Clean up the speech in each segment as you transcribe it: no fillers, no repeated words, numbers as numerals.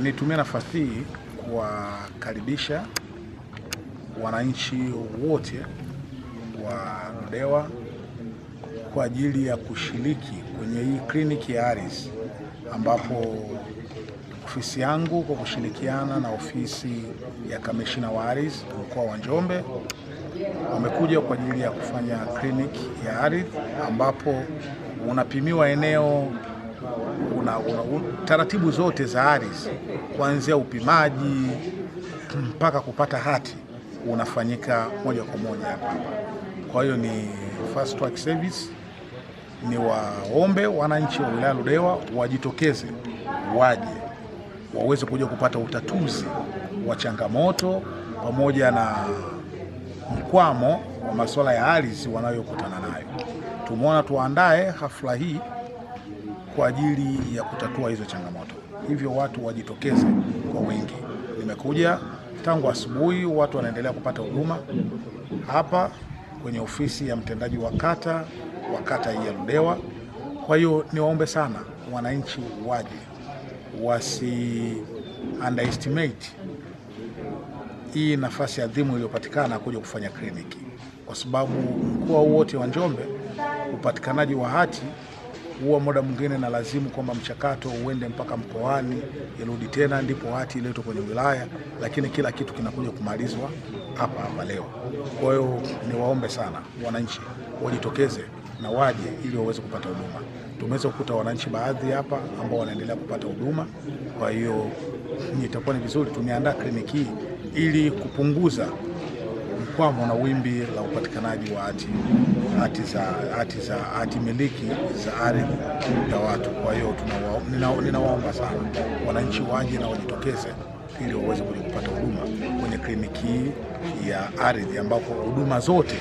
Nitumie nafasi hii kuwakaribisha wananchi wote wa Ludewa kwa ajili ya kushiriki kwenye hii kliniki ya ardhi, ambapo ofisi yangu kwa kushirikiana na ofisi ya kamishina wa ardhi mkoa wa Njombe wamekuja kwa ajili ya kufanya kliniki ya ardhi, ambapo unapimiwa eneo taratibu zote za ardhi kuanzia upimaji mpaka kupata hati unafanyika moja kwa moja hapa. Kwa hiyo ni fast track service. Ni waombe wananchi wa wilaya Ludewa wajitokeze, waje waweze kuja kupata utatuzi wa changamoto pamoja na mkwamo wa masuala ya ardhi wanayokutana nayo. Tumeona tuandae hafla hii kwa ajili ya kutatua hizo changamoto, hivyo watu wajitokeze kwa wingi. Nimekuja tangu asubuhi, watu wanaendelea kupata huduma hapa kwenye ofisi ya mtendaji wa kata hii ya Ludewa. Kwa hiyo niwaombe sana wananchi waje, wasi underestimate hii nafasi adhimu iliyopatikana kuja kufanya kliniki, kwa sababu mkoa wote wa Njombe upatikanaji wa hati huwa muda mwingine na lazimu kwamba mchakato uende mpaka mkoani, irudi tena ndipo hati iletwe kwenye wilaya, lakini kila kitu kinakuja kumalizwa hapa leo. Kwa hiyo niwaombe sana wananchi wajitokeze na waje ili waweze kupata huduma. Tumeweza kukuta wananchi baadhi hapa ambao wanaendelea kupata huduma. Kwa hiyo itakuwa ni vizuri tumeandaa kliniki hii ili kupunguza mkwamo na wimbi la upatikanaji wa hati miliki za ardhi ya watu. Kwa hiyo ninawaomba sana wananchi waje na wajitokeze ili waweze kuja kupata huduma kwenye kliniki ya ardhi, ambapo huduma zote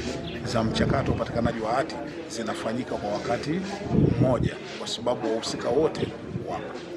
za mchakato wa upatikanaji wa hati zinafanyika kwa wakati mmoja, kwa sababu wahusika wote wapo.